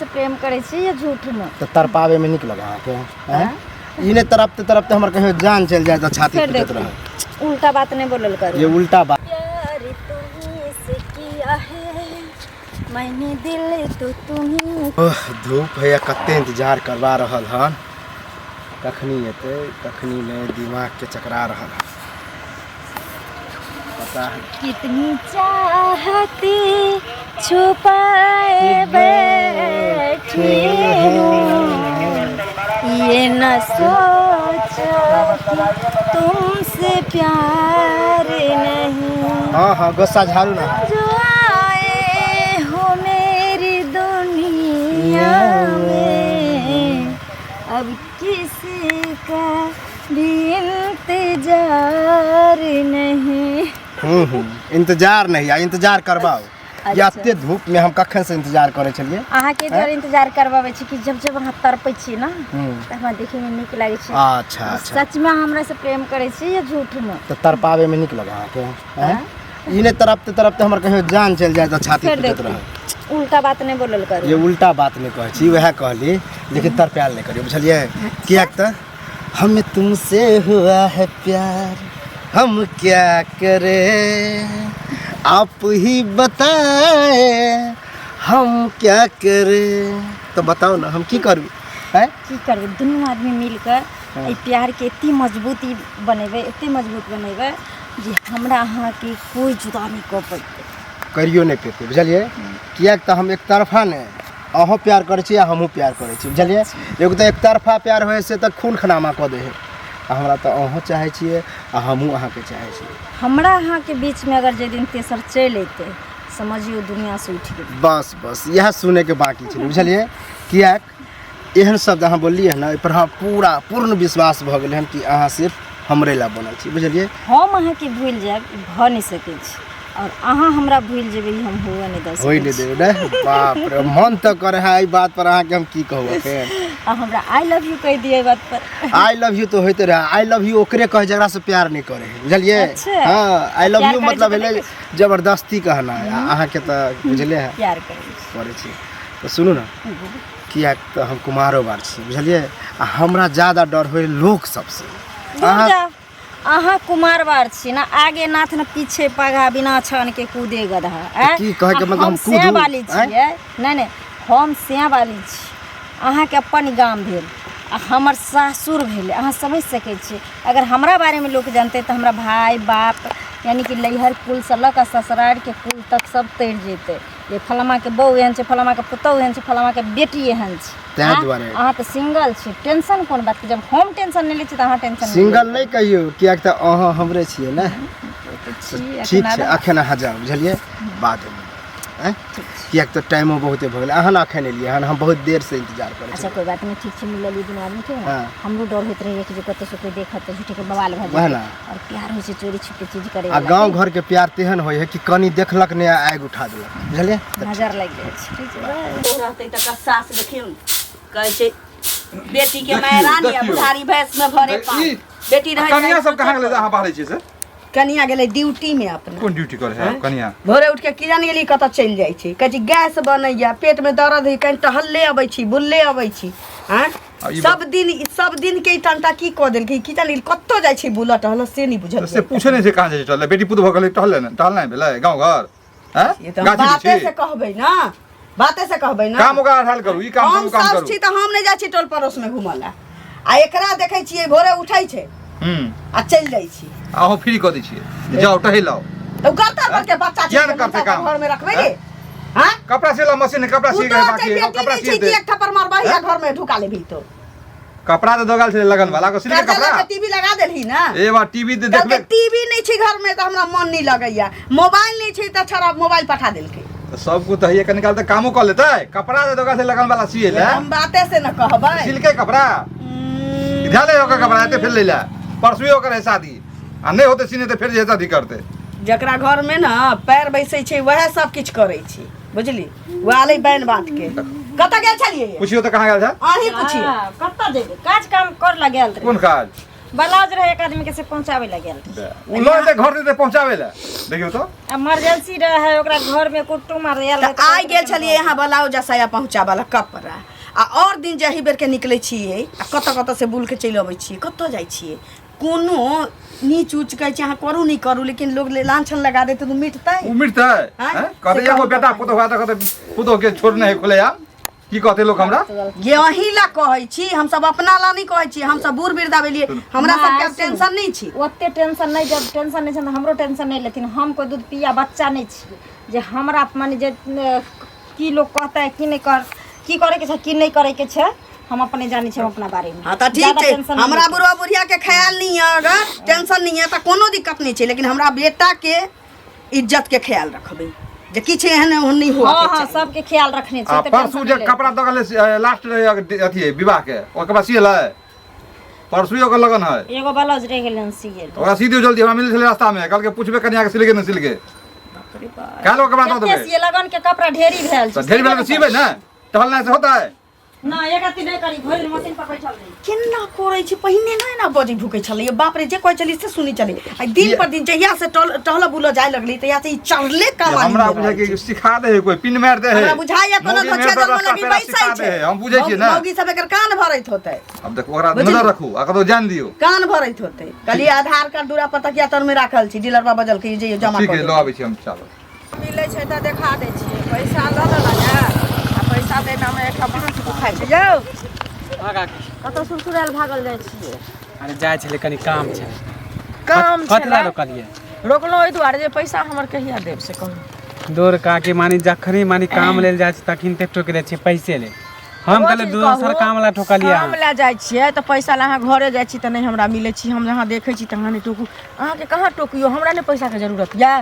से प्रेम करे छी या झूठ में? तो तरपावे में निक लगा के इने तरफते हमर कहीं जान चल जाए तो छाती पीटत रहे। उल्टा बात नहीं बोलल करो। ये उल्टा बात। प्यार तुम्हीं से किया है मैंने दिल तो तुम्हीं। ओह धूप है कते इंतजार करवा रहल हन कखनी एते कखनी में दिमाग के चकरा रहल हन पता है कितनी चाहती छुपाए बैठी हूँ ये न सोचो तुमसे प्यार नहीं। हाँ गुस्सा झाड़ू ना जो आए हो मेरी दुनिया में अब किसी का भी इंतजार नहीं। इंतजार नहीं आ इंतजार करवाओ। या एते धूप में हम कखन से इंतजार करे चलिए अहाँ के द्वारा इंतजार करवावे छी कि जब जब अहाँ तरपै छी ना त हमरा देखे में नीक लागे छी। अच्छा सच में हमरा से प्रेम करे छी या झूठ में? तो तरपावे में निक लगा के इने तरफते हमर कहीं जान चल जाए तो छाती पीटत रहे। उल्टा बात नहीं बोलल करो। ये उल्टा बात नहीं कहे छी वह कहली लेकिन तरप्याल नहीं करियो बुझलिए किया त हमें तुमसे हुआ है प्यार हम क्या करें आप ही बताएं हम क्या करें। तो बताओ ना हम की करूँ है की करबे दोनों आदमी मिलकर ई प्यार के इतनी मजबूती बनेबे इतनी मजबूत बनेबे जे हमरा अहाँ के कोई जुदा नहीं कर पाते करियो नहीं पेते बुझलिए किया तो हम एक तरफा नहीं अहों प्यार करे छी हमहूँ प्यार करे छी बुझलिए एगो तो एक तरफा प्यार होए से तो खून खनामा कऽ दे है हमरा तो अहों चाहे छिए आ हमहूँ अहाँ के चाहे छी। हमरा अहाँ के बीच में अगर जे दिन तेसर चल अते समझियो दुनिया से उठ गेल। बस यह सुने के बाकी छे बुझलिए किया एहन शब्द अहाँ बोललिए ना पर हाँ पूर्ण विश्वास भ गेल हन कि अहाँ सिर्फ हमरे ला बनल छी बुझलिए। हम अहाँ के भूल जाब भ नहीं सके छी और अहाँ हमरा भूल जेबे हम हुआ नहीं दस होई नहीं देबे ना बाप रे मन तो करे है ई बात पर अहाँ के हम की कहू फेर हमरा आई लव यू कह दिए बात पर। आई लव यू तो होते रहे आई लव यू ओकरे कहे जकरा से प्यार नहीं करे बुझलिए। अच्छा। हां आई लव यू मतलब भेले जबरदस्ती कहना है अहाँ के तो बुझले है प्यार करे छी। तो सुनू ना किया तो हम कुमारो बार छी बुझलिए आ हमरा ज्यादा डर होय लोग सबसे। अहाँ कुमारवार छी ना आगे नाथ न पीछे पगा बिना छन के कूदे गधा की कहे के मतलब हम से वाली छिए नहीं हम से वाली छी अहाँ के अपन गांव भेल आ हमर सासुर भेले अहाँ समझ सके छी। अगर हमरा बारे में लोग जानते तो हमरा भाई बाप यानी कि लैहर कुल से लक ससुरार के कुल तक सब तैर जेते ये फलमा के बहू एहन छे फलमा के पुतौ एहन छे फलमा के बेटी एहन छे तै दुआरे अहाँ तो सिंगल छी टेंशन कोन बात के जब हम टेंशन नहीं लै छी त अहाँ टेंशन सिंगल नहीं कहियो किया त अहाँ हमरे छिए ना ठीक है अखन अहाँ जाओ बुझलिए बाद में किया तो टाइमो बहुते भ गेलै अहाँ अखन एलिए हन हम बहुत देर से इंतजार करे छी। अच्छा कोई बात नहीं ठीक से मिललिए दुनू आदमी के हमरो डर होत रही कि जे कत से कोई देखत त झूठे के बवाल भ जाए और प्यार होय से चोरी छुपे चीज करे आ गांव घर के प्यार तेहन होय है कि कनी देखलक ने आग उठा देलक बुझलिए नजर लग जाए ठीक है रहते त सास देखियो कहै छै बेटी के माय रानी आ बुढ़ारी भैंस में भरे पान बेटी रहे कन्या सब कहां गेलै अहाँ बाहर छी से कनिया गेलै ड्यूटी में अपना कोन ड्यूटी करे है कन्या भोरे उठ के किरण गेली कत चल जाय छै कहै छै गैस बनैया पेट में दर्द है कहीं टहलले अबै छी बुलले अबै छी हां सब दिन के टंटा की क देल की जानि कत्तो जाय छै बुला टहल से नहीं बुझल से पूछे नहीं से कहां जाय टहल बेटी पुत भ गेलै टहलना भेलै गांव घर हैं ये तो बाते से कहबै ना बाते से कहबै ना काम ओकरा हाल करू ई काम हम सब छी त हम नहीं जा छी टोल पड़ोस में घुमला आ एकरा देखै छियै भोरे उठै छै आ चल जाय छी आहो फ्री क दै छियै जाओ टहलाओ तो करता करके बच्चा क्या न करते काम घर में रखबै रे हां कपड़ा सिला मशीन कपड़ा सी गए बाकी कपड़ा सी दे एक थप्पड़ मारबही आ घर में ढुका लेबही तो कपड़ा तो दगाल से लगन वाला को सिले कपड़ा टीवी लगा देलही ना ए बार टीवी दे देखबे टीवी नहीं छै घर में तो हमरा मन नहीं लगैया मोबाइल नहीं छै त छरा मोबाइल पठा देलकै तो सब को तहिए के निकाल त कामो कर लेतै कपड़ा दे दगाल से लगन वाला सिए ले हम बाते से न कहबै सिल्के कपड़ा इधर ले ओकर कपड़ा एते फिर ले ले परसुए ओकर है शादी आ नहीं होते सीने तो फिर जे शादी करते जकरा घर में ना पैर बैसे छै वह सब किछ करे छी बुझली वाले बैन बात के कत गेल छलिए पूछियो तो कहां गेल छ आही पूछियो कत जेबे काज काम कर ला गेल रे कोन काज ब्लाउज रहे एक आदमी के से पहुंचावे ला गेल उ लोग जे घर दे पहुंचावे ला देखियो तो इमरजेंसी रहे ओकरा घर में कुटुम आर आयल त आइ गेल छलिए यहाँ ब्लाउज साया पहुँचावला कपड़ा आ और दिन जही बेर के निकले छिए आ कत से बुल के चलि अबै छिए कत जाइ छिए कोनो नीच उच कहै छै अहाँ करू नहीं करू लेकिन लोग लांछन लगा देते तो मिटतै उ मिटतै हैं? कहते एगो बेटा पुतो हुआ त कहते पुतो के छोड़ने है खोले यार की कहते लोग हमरा ये अही ला कहै छी हम सब अपना ला नहीं कहै छी हम सब बूढ़ वृद्धा भेलिए हमरा सब के टेंशन नहीं छी ओते टेंशन नहीं जब टेंशन नहीं छै त हमरो टेंशन नहीं लेकिन हम कोई दूध पिया बच्चा नहीं छी जे हमरा माने जे की लोग कहता है की नहीं कर की करे के छै की नहीं करे के छै हम अपने जाने छै अपना बारे में। हां त ठीक छै हमरा बुढ़वा बुढ़िया के ख्याल नहीं है अगर टेंशन नहीं है त कोनो दिक्कत नहीं छै लेकिन हमरा बेटा के इज्जत के ख्याल रखबे जे किछ एहन नहीं हुआ हां हां सब के ख्याल रखने छै परसू जे कपड़ा दगले लास्ट अथी विवाह के ओकर बाद सियल है परसू ओकर लगन है एगो ब्लाउज रह गेलन सियल ओकरा सी दियो जल्दी हमरा मिल छले रास्ता में कल के पूछबे कन्या के सिलके न सिलके कालो के बाद दो देबे ये लगन के कपड़ा ढेरी भेल छै ढेरी वाला सीबे ना टहलना से होता है ना एक अति नहीं करी भइल मशीन पर बैठल रही केना करै छी पहिने नहीं ना बजी भूकै छलै बाप रे जे कहै छली से सुनी चली आ दिन पर दिन जहिया से टहल बुलो जाय लगली तहिया से ई चढ़ले कमाई हमरा बुझा के सिखा दे है कोई पिन मार दे है हमरा बुझाइया कोनो धोछे जन्म लगी बैसै छै हम बुझै छी ना मौगी सब एकर कान भरैत होतै अब देखो ओकरा नजर रखू आ कतो जान दियो कान भरैत होतै कली आधार कार्ड दूरा पर तकिया तर में राखल छी डीलर बा बजल के जे जमा ठीक कर है लो आबै छी हम चलो मिलै छै त देखा दै छी पैसा ल लगा आ पैसा दे ना में एक बांस दुखाइ छै यौ कत सुसुराल भागल जाइ छिए अरे जाइ छले कनी काम छै काम कतला छै रोकलिए रोकलो ओइ दुआरे जे पैसा हमर कहिया देब से कहू दूर का के मानी जखनी मानी काम लेल जाइ छै तखन ते टोक दे छै पैसे ले हम कहले दोसर काम ला ठोकलिए हम ला जाइ छिए त पैसा ला अहाँ घरे जाइ छी त नहीं हमरा मिलै छी हम जहाँ देखै छी तहाँ नहीं टोकू अहाँ के कहाँ टोकियो हमरा ने पैसा के जरूरत या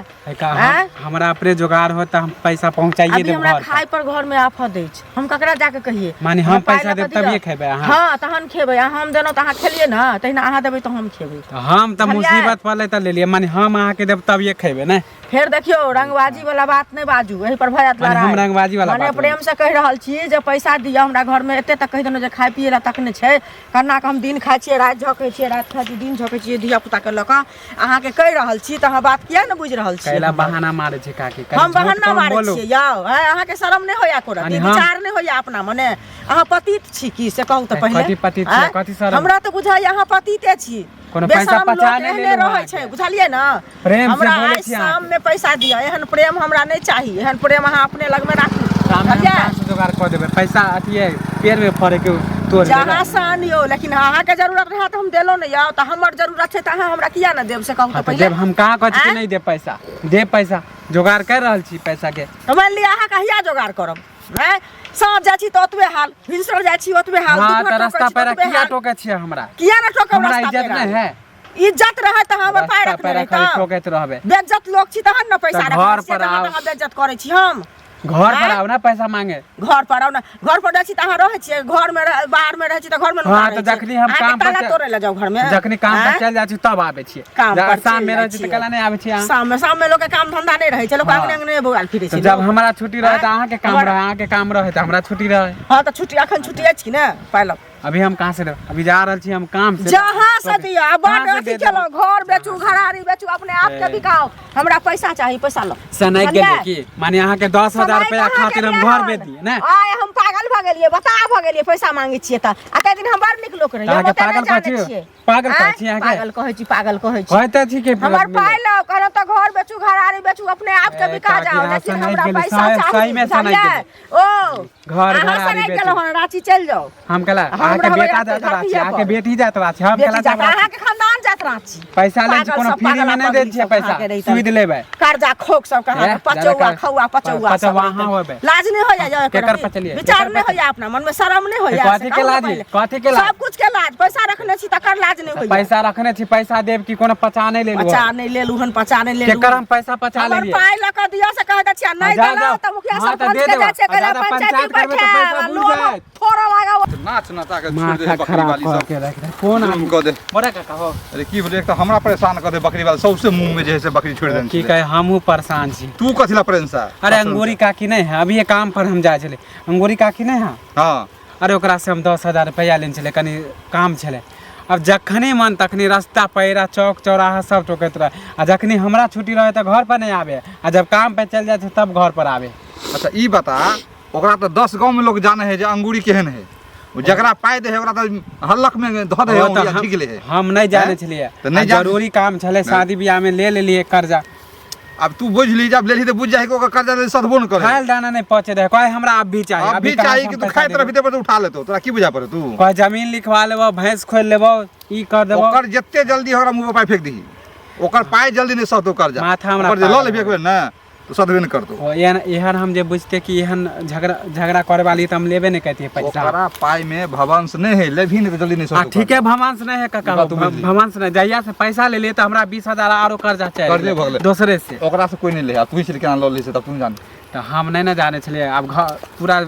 हमरा अपने जुगाड़ हो त हम पैसा पहुंचाइए अभी देब हमरा घर खाए पर घर में आफत दै छै हम ककरा जाके कहिए मानी हम पैसा देब तभिए खेबै अहाँ हां तहन खेबै हम देनो त अहाँ खेलिए न तहिना अहाँ देबै त हम खेबै हम त मुसीबत पड़ले त ले लिए मानी हम अहाँ के देब तभिए खेबै ने फिर देखियो रंगबाजी वाला बात नहीं बाजू एही पर भयत लड़ा हम रंगबाजी वाला माने बात प्रेम से कह रहल छी जे पैसा दिया हमरा घर में एते तक कह देनो जे खाए पिए ला तक ने छै कन्ना के हम दिन खाइ छिए रात झोकै छिए रात खाइ छिए दिन झोकै छिए धिया पुता के लक अहाँ के कह रहल छी त अहाँ बात किया न बुझ रहल छी कैला बहाना मारे छै काकी हम बहाना मारे छिए यौ अहाँ के शरम नहीं होया कोरा विचार नहीं होया अपना मने अहाँ पतित छी की से कहू त पहिले कथि पतित छी कथि शरम हमरा त बुझाइ अहाँ पतिते छी कोनो पैसा पचा नहीं ले रहै छै बुझलिए न प्रेम से हमरा बोलै आज छी शाम में पैसा दिया एहन प्रेम हमरा नहीं चाहिए एहन प्रेम अहाँ अपने लग में राखू जुगाड़ कर देबै पैसा अथिए पेड़ में फड़े के तोड़ जहाँ से आनियो लेकिन अहाँ के जरूरत रहा त हम देलो नहीं आओ त हमर जरूरत छै त अहाँ हमरा किया न देब से कहू त पहिले देब हम कहाँ कहै छी नहीं दे पैसा दे पैसा जुगाड़ कर रहल छी पैसा के तो मान लिया अहाँ कहिया जोगाड़ करब हैं साँझ जाइ छी त ओतबे हाल भिनसर जाइ छी ओतबे हाल हां त रास्ता पर किया टोके छी हमरा किया न टोकब हमरा रास्ता इज्जत नहीं है इज्जत रहे त हमर पाय रख रहे त टोकैत रहबे बेइज्जत लोग छी तहन न पैसा घर रख पर आओ अहाँ बेइज्जत करै छी हम घर पर आओ ना पैसा मांगे घर पर आओ ना घर पर जाइ छी त अहाँ रहै छी घर में बाहर में रहै छी त घर में हां त जखनी हम काम पर तोरे ले जाओ घर में जखनी काम पर चल जाइ छी तब आबै छी शाम में रहै छी त कला नहीं आबै छी शाम में लोग के काम धंधा नहीं रहै छै लोग अंगने अंगने बौआल फिरै छै जब हमरा छुट्टी रहे त अहाँ के काम रहे अहाँ के काम रहे त हमरा छुट्टी रहे हां त छुट्टी अखन छुट्टी अछि कि न पाइल अभी हम कहां से अभी जा रहल छी हम काम से जहां से दिया बड अथी केलो घर बेचू घरारी बेचू अपने आप के बिकाओ हमरा पैसा चाहिए पैसा लो सनक गेले की माने अहाँ के 10,000 रुपया खातिर हम घर बेच दिए ना आय हम पागल भ गेलिए बता भ गेलिए पैसा मांगे छिए त आ ते दिन हम बड़ निक लोक रहिए अहाँ पागल कहै छी पागल कहै छी अहाँ के पागल कहै छी कहते छी के हमर पाइ लो कहलो त घर बेचू घरारी बेचू अपने आप के बिका जाओ लेकिन हमरा पैसा चाहिए सही में सनक ओ घर घरारी बेचू रांची चल जाओ हम कला अहाँ के बेटा जात रांची अहाँ के बेटी जात रांची हम कला जात अहाँ के खानदान जात रांची पैसा ले छी कोनो फ्री में नहीं दे छी पैसा सुविध लेबै कर्जा खोक सब कहां पचौआ खौआ पचौआ सब वहां होबे लाज नहीं हो जाए केकर पचलिए विचार नहीं हो जाए अपना मन में शर्म नहीं हो जाए कथि के लाज कथि के लाज सब कुछ के लाज पैसा रखने छी तकर लाज नहीं हो जाए पैसा रखने छी पैसा देब की कोनो पचा नहीं ले पचा नहीं ले लूहन पचा नहीं ले केकर हम पैसा पचा ले लिए पाइ ल क दिया से कह द छी नहीं देला त मुखिया सरपंच के जाय छै कला पंचायत करबे त पैसा बुझ जाए थोड़ा लगा नाच नाचा के छोड़ दे बकरी वाली सब के रख दे फोन हम कह दे बड़ा काका हो अरे की बोले एक तो हमरा परेशान कर दे बकरी वाला सबसे मुंह में जे है से बकरी छोड़ देन की कहे हमहू परेशान छी तू कथिला परेशान अरे अंगूरी काकी नहीं है अभी ये काम पर हम जाय छले अंगूरी काकी नहीं है हां अरे ओकरा से हम 10,000 रुपया लेन छले कनी काम छले अब जखनी मन तखनी रास्ता पैरा चौक चौराहा सब टोकत रहे, आ जखनी हमरा छुट्टी रहे तो घर पर नहीं आवे, आ जब काम पे चल जाए तब घर पर आवे। अच्छा ई बता, ओकरा तो 10 गांव में लोग जाने है जे अंगूरी केहन है, जकरा पाय दे है ओकरा तो हल्लक में धो दे है, ठीक ले है। हम नहीं जाने छलिए, जरूरी काम छले, शादी ब्याह में ले लेलिए कर्जा। अब तू बुझ ली, जब ले ली तो बुझ जाए कि ओकर कर्जा ले सदबो न करे। खाइल दाना नहीं पहुंचे रहे, कोई हमरा अब भी चाहिए, अभी चाहिए कि तू खाए तरफ भीतर पर उठा लेतो, तोरा की बुझा पड़े तू। कोई जमीन लिखवा लेबो, भैंस खोल लेबो, ई कर देबो। ओकर जत्ते जल्दी हमरा मुंह पे पाय फेंक दी, ओकर पाय जल्दी नहीं सतो कर्जा। माथा हमरा ल ले फेंकबे ना तो सदबे न करतो। एहन हम जे बुझते कि एहन झगड़ा करे वाली तो हम लेबे नहीं कहती है पैसा। ओकरा पाय में भवंस नहीं है, ले भी नहीं तो जल्दी नहीं सतो। ठीक है, भवंस नहीं है काका, भवंस नहीं, जहिया से पैसा ले लिए तो हमरा 20,000 आरो कर्जा चाहिए दूसरे से। ओकरा से कोई नहीं ले, तू ही केना ल ले से तब तू जान। तो हम नहीं ना जाने छलिए, अब पूरा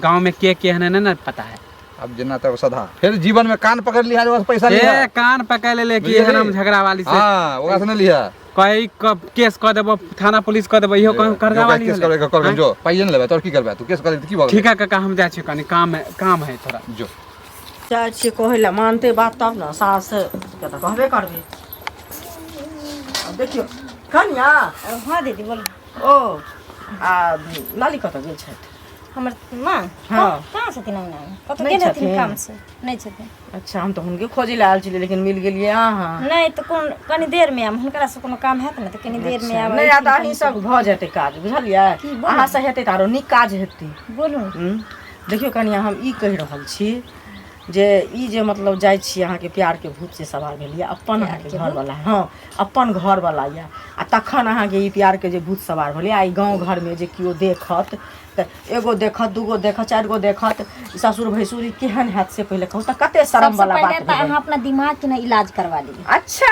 गांव में के है नहीं पता है। अब जना तब सदा फिर जीवन में कान पकड़ लिया जो पैसा लिया, कान पकड़ ले कि एहन हम झगड़ा वाली से। हां ओकरा से नहीं लिया, कोई केस कर देबो, थाना पुलिस कर देबो, इहो कर्जा वाली केस कर जो पाइए न लेबे तोर की करबे, तू केस कर की बात। ठीक है काका, हम जा छी, कनी काम है थोड़ा जो चाहे छिए कहला मानते बात तब ना, सास के तो कहबे करबे। अब देखियो कन्या। हाँ दीदी बोलो। ओ आ लाली कत गेल छथि? हमर माँ हाँ। कहाँ छथिन अंगना में? कतौ नहीं गेल हथिन छथिन? काम से, नहीं छथिन। अच्छा, हम तो हुनके खोजे ला आयल छलिए, लेकिन मिल गेलिए अहाँ। नहीं तो कनी देर में आम, हुनकरा से कोनो काम हैत न त कनी देर में आब। नहीं आता ही सब भ जेतै काज, बुझलिए? अहाँ से हेतै तारो नीक काज हेतै। बोलू। देखियो कनिया, हम ई कहि रहल छी जे ई जे मतलब जाइ छी अहाँके प्यार के भूत से सवार भेलिए, अपन अहाँके घर वाला। हाँ, अपन घर वाला या आ तखन अहाँके ई प्यार के जे भूत सवार भेलिए, आ ई गाँव घर में जे केओ देखत त एगो देखत, दूगो देखत, 4 गो देखत, ससुर भैसुर केहन हैत से पहिले कहू त कते शर्म वाला बात पहले है। अहाँ अपना दिमाग के ना इलाज करवा ली। अच्छा,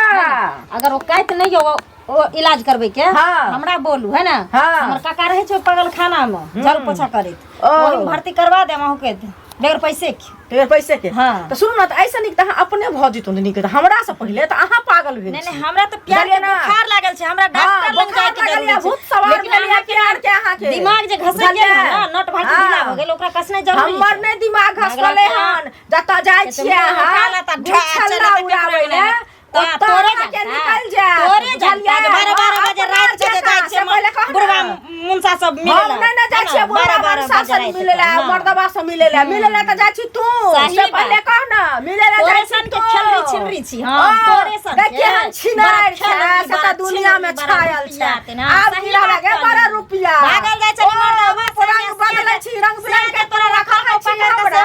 अगर वो कहत नहीं हो वो इलाज करबे के, हाँ। हमरा बोलू है ना। हाँ। हमर काका रहे छै पगल खाना में झाड़ू पोछा करैत, ओही में भर्ती करवा दे अहू के बगैर पैसे के। बगैर पैसे के? हाँ। तो सुनू ना, तो ऐसा नहीं कि अहाँ अपने भ जितु नीक, हमरा से पहिले तो अहाँ पागल भेल नहीं छी। नहीं, हमरा तो प्यार के बुखार लागल छै, हमरा डॉक्टर लग जाए के जरूरी छै। भूत सवार भेलिए प्यार के अहाँ के। दिमाग जे घसक गेल ना, नट भट ढीला हो गेल, ओकरा कसने जरूरी। हमर ने दिमाग घसले हन, जता जाय छिए अहाँ ढछल्ला उड़ाबै ले, तोरे के निकल जा, तोरे जा 12 बजे रात के जाय छै बुढ़वा मुंसा सब मिले। हम नहीं जाय छिए बुढ़वा मुंसा सब मिले ला, मर्दवा सब मिले ला त जाय छी तू। से पहले कह ना, मिले ला जाय छी के खेलरी छिनरी छी। हां तोरे सन देखिए हम छिनार छै, सता दुनिया में छायल छै। आब गिरा लगे 12 रुपया भागल जाय छै मर्दवा, रंग बदले छी, रंग बिरंग के तोरा रखल है छी हमरा।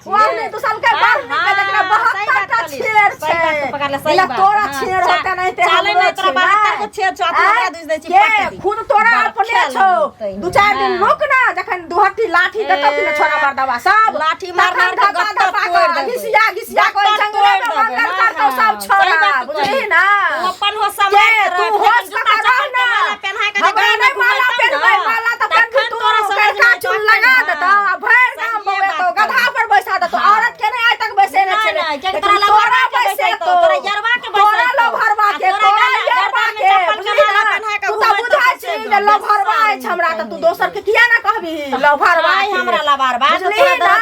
वो नहीं तू सन के बाहर निकल, देखना 72 टा छेड़ छै। तोरा छेड़ होता नहीं ते हमरो तोरा 72 को छेड़ छो, तोरा दूज दै छी पट्टी। खुद तोरा अपने छौ। 2-4 दिन रुक ना, जखन दुहट्टी लाठी देतौ कि छोरा मर्दवा सब लाठी मार के गत्ता तोड़ दे, घिसिया कोई जंगले में मंगल करतौ सब छोरा, बुझली ना? तू अपन हो समाज तू होश लगा रह ना, पहना के हमरा नहीं माला पहनबै, माला तो पहन तू करका चुन लगा देतौ, भैर नाम बवेतौ, गधा पर बैसा देतौ। औरत के नहीं आज तक बैसे न छले, तोरा बैसे तो तोरा यरवा के तोरा लो भरवा के, तोरा यरवा के, बुझली ना? तू तो बुझाय छी जे लो भरवा है हमरा, त तू दोसर के किया ना कहबी लो भरवा है हमरा लबारवा, बुझली ना?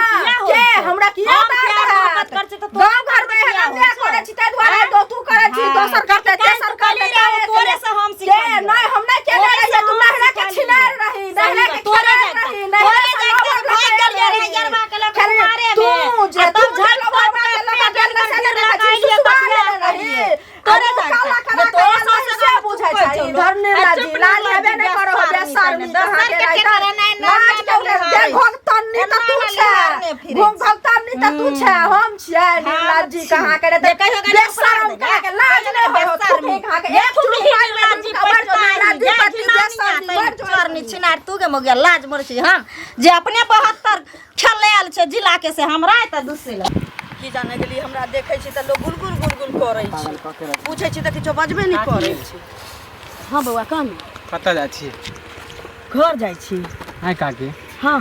के हमरा किया बात कर छी? तो गांव घर में है ना करे छी, ते द्वारा दो तू करे छी, दोसर करते तेसर करते, तोरे से हम सीख नहीं हम नहीं के रही, तू नहरा के छिनार रही, नहरा के तोरे रही, नहरा के भाग गेल रे यरवा के लग मारे में तू जे तू झल भरवा के लगा गेल न से देखा छी सुबाल रही तोरे काला करा तोरे से बुझाय छै। इधर निर्ला जी लाल हेबे नहीं करो हो बेशर्मी कहां के रही नाच के देख भक्तन नी त तू छै, भक्तन नी त तू छै, हम छियै निर्ला जी कहां के रे बेशर्म कह के लाज नहीं हो तू कहां के एक चुनी लाज जी पर निर्ला जी पति बेशर्मी चोरनी छिनार तू के मगिया लाज मोर छी। हम जे अपने 72 खेले आल छै जिला के से हमरा त दूसरे ल की जाने के लिए हमरा देखै छी त लोग गुलगुल गुलगुल करै छी, पूछै छी त किछो बजबे नहीं करै छी। हां बौआ कान कतऽ जाइ छी? घर जाइ छी। हां काकी, हां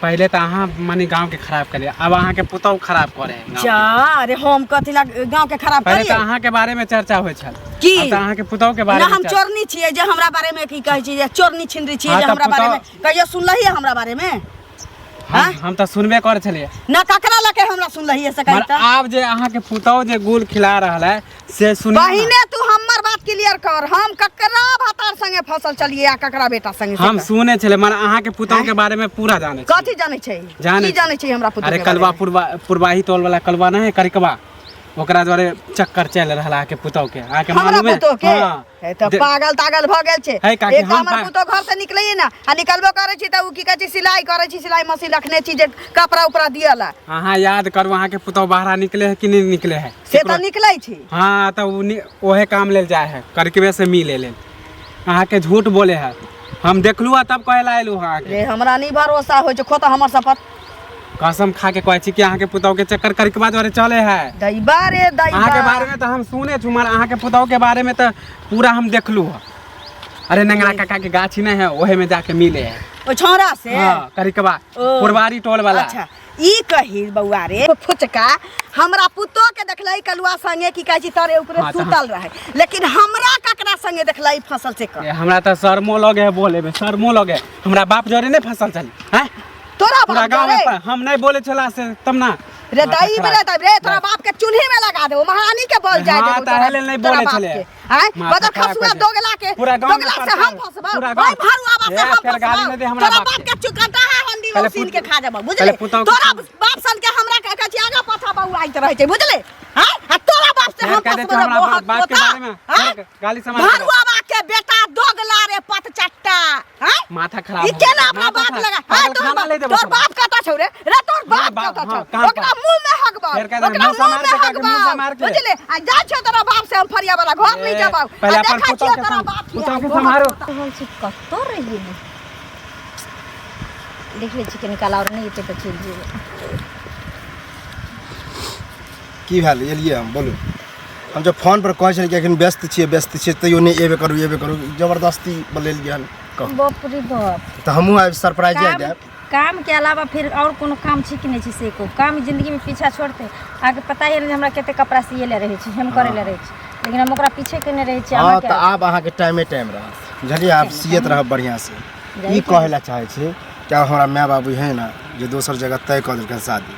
पहले तो अहाँ मानी गांव के खराब करे, अब अहाँ के पुतौ खराब करे। जा अरे हम कथि ला गांव के खराब पहले करिए? तो अहाँ के बारे में चर्चा होय छल, की? अब तो अहाँ के पुतौ के बारे ना में हम चोरनी छियै जे हमरा बारे में की कहै छी, जे चोरनी छिनरी छियै हाँ, जे तो हमरा बारे में पुतौ- कहियो सुनलही हमरा बारे में? हम तो सुनबे कर छलिए ना ककरा लके हमरा सुनलही से कहि मगर त आब जे अहाँ के पुतौ जे गुल खिला रहल है से सुनी बहिने तू हमर बात क्लियर कर। हम ककरा भातार संगे फसल चलिए आ ककरा बेटा संगे हम सुने छले मगर अहाँ के पुतौ के बारे में पूरा जाने छी। कथी जानै छै जानै की जानै छै हमरा पुतौ अरे कलवा पुरवाही टोल वाला कलवा नहीं है करिकवा ओकरा द्वारे चक्कर चल रहल आके पुतौ के आके हमरा मालूम है पुतौ के हाँ। है त पागल तागल भ गेल छै। है काकी, एक हम हमर पुतौ घर से निकलैए ना आ निकलबो करे छी त उ की कहै छै सिलाई करे छी सिलाई मशीन रखने छी जे कपड़ा उपरा दियला अहाँ याद करू अहाँ के पुतौ बाहर निकले है कि नहीं निकले है से त निकलै छी। हाँ तो ओहे काम लेल जाए है करकबे से मिले लेल अहाँ के झूठ बोले है हम देखलू तब कहे ला एलू अहाँ के रे हमरा नहीं भरोसा होय छै खोता हमर शपथ कसम खा के कहै छी कि अहाँ के पुतौ के चक्कर करकबा द्वारे चले है दैबा रे दैबा अहाँ के बारे में तो हम सुने छु मगर अहाँ के पुतौ के बारे में तो पूरा हम देखलू है। अरे नंगरा काका के गाछी नहीं है ओहे में जाके मिले है ओ छौरा से हाँ करिकबा ओ। पुरवारी टोल वाला अच्छा ई कही बउआ रे फुचका हमरा पुतो के देखलै कलुआ संगे की कहै छी तारे ऊपर हाँ, सुतल रहे लेकिन हमरा ककरा संगे देखलै फसल से कर हमरा तो शर्मो लगे है बोले में शर्मो लगे हमरा बाप जोरे नहीं फसल चली हैं तोरा पूरा बाप गांव रे में हम नहीं बोले चला से तब ना रे दई बेले तब रे तोरा बाप के चूल्ही में लगा दे महारानी के बोल जाए हाँ, दे ताहे लेल नहीं बोले छले। हैं माथा बता खराब खसुआ कर दे। दोगला के पूरा गांव में दोगला से हम परेशान। फसबा पूरा भाई गांव। भरुआ से ए, हम फिर गाली नहीं दे हमरा तोरा बाप बाप के। के चुकता है हंडी पहले मशीन के पुत- खा जाबा बुझले पहले पुतौ के तोरा सामने- बाप सन के हमरा कहै छी आगा पाछा बाऊ आइत रहै छै बुझले हैं आ तोरा बाप से फिर हम कह दे फसबा हमरा बहुत बाप के बारे में हैं? फिर गाली समाज भरुआ के बेटा दोगला रे पत चट्टा हैं माथा खराब ई हो केना गया। अपना माथा बाप खराब। लगा पागल हां खाना ले देबो तोर सब। बाप कता छौ रे रे तोर बाप बाप, कता छौ हाँ, कहाँ ओकरा पर? मुंह में हकबा फिर कह दे, ओकरा मुँह से मार के काके, मुँह से मार के। बुझले आ जा छौ तोरा बाप से हम फरिया वाला घर नहीं जाबा पहले अपन पुतौ के तोरा सम- बाप पुतौ के समारो हम छी कतो रहिए देख ले छी के निकाला और नहीं तो चल जेबे की भेल एलियै हम बोलू हम जब फोन पर कहै छलियै कि एखन व्यस्त छियै तैयो नहीं एबे करू जबरदस्ती बोलेलियै हन कह बाप रे बाप तो हमहूँ आबि सरप्राइज काम जायब काम के अलावा फिर और कोनो काम छी कि नहीं छी से को काम जिंदगी में पीछा छोड़ते आगे पता ही नहीं हमरा केते कपड़ा सिए ले रहे छी हम करे ले रहे छी लेकिन हम ओकरा पीछे केने रहे छी हाँ अहाँ तो के आब अहाँके टाइमे टाइम रह बुझलियै आप सियत रहब बढ़िआँ से ई कहै लए चाहै छी क्या हमरा माय बाबू है ना जे दोसर जगह तय कऽ देलकै शादी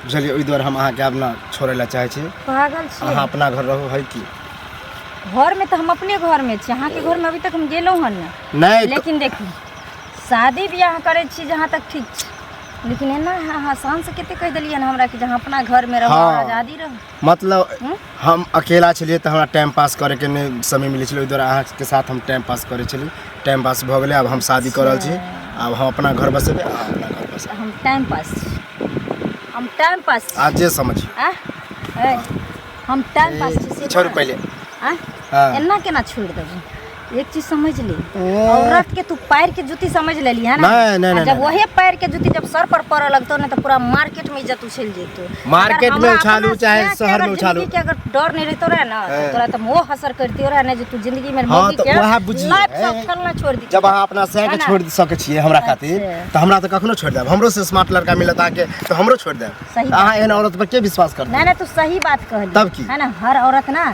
बुझलियै ओहि दुआरे हम अहाँके आब ना छोड़ै लए चाहै छी पागल छी अहाँ अपना घर रहू है कि घर में तो हम अपने घर में छी अहाँ के घर में अभी तक हम गेलौ हन ना नहीं लेकिन देखी शादी बियाह करे छी जहाँ तक ठीक छै लेकिन एना अहाँ शान से कते कह देलियै हमरा कि जहाँ अपना घर में रहो हाँ। आजादी रहो मतलब हम अकेला छलियै तऽ हमरा टाइम पास करैके नहि समय मिलै छलै ओहि दुआरे अहाँके साथ हम टाइम पास करै छली टाइम पास भऽ गेलै आब हम शादी कऽ रहल छी आब हम अपना घर बसेबै अहाँ अपना घर बसेबै हम टाइम पास आज जे समझिए आ? ए, हम टाइम पास छी से छोड़ू पहिले आ? हाँ। एना केना छोड़ देबू एक चीज समझ ले औरत के तू पैर के जूती समझ लेली है ना नहीं, आ जब नहीं। वही पैर के जूती जब सर पर पड़े लगतो ना तो पूरा मार्केट में इज्जत उछल जेतो मार्केट में उछालू चाहे शहर में उछालू के अगर डर नहीं रहतो रहे ना तो तोरा तो मोह हसर करती रहे ना जे तू जिंदगी में हाँ, मौगी तो के वएह बुझिए। लाइफ से खेलना छोड़ दी जब अहाँ अपना सह के छोड़ सकै छियै हमरा खातिर अच्छा। तऽ हमरा तऽ कखनो छोड़ि देब हमरो से स्मार्ट लड़का मिलत अहाँके तऽ हमरो छोड़ि देब सही अहाँ एहन औरत पर के विश्वास करतै ना ना तू सही बात कहली तब की? है ना हर औरत ना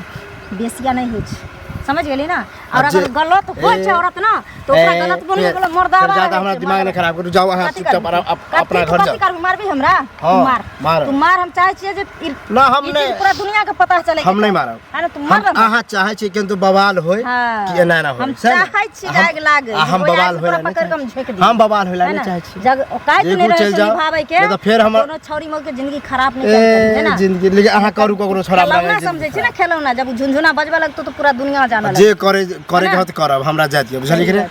बेसिया नहीं हो छै समझ गेली ना और अब जे- अगर गलत हो छै औरत ना तो ओकरा गलत बोलने वाला मर्दावा ज्यादा हमरा दिमाग नहीं खराब करू जाओ अहाँ चुपचाप अपना घर जाओ कर मारबी हमरा हाँ, तू मार मार। तू मार हम चाहे छियै जे ना, हम ई नहीं। चीज पूरा दुनिया के पता चले हम नहीं मारब है ना तू मार हम अहाँ चाहै छी किंतु बवाल होय हाँ। कि एना ना होय हम सही ने? चाहै छी हम- आग लागे हम ओहि बवाल आग होय पूरा नहीं पकड़ के हम चाहै झोंक छी। दी हम बवाल होय है नहीं ना? चाहै छी जग काहे देखू नहीं रहे चलि छै जाओ, निभावे के नहीं तो फिर हमर- कोनो छौरी मौग के जिंदगी खराब नहीं करते है ना जिंदगी लेकिन अहाँ करू ककरो छोड़ा खेलौना समझे छी ना खेलौना जब झुनझुना बजबे लगतो तो पूरा दुनिया जाने जे करे के होत करब हमरा जाति है बुझलिए कि नहीं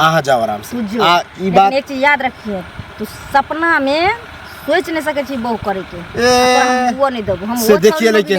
अहाँ जाओ आराम से बुझो आ ई बात एक चीज याद रखिए तू सपना में सोच नहीं सके छी बहु करे के ए, हम वो नहीं देबो हम से वो देखिए छौरी मौगी लेकिन नहीं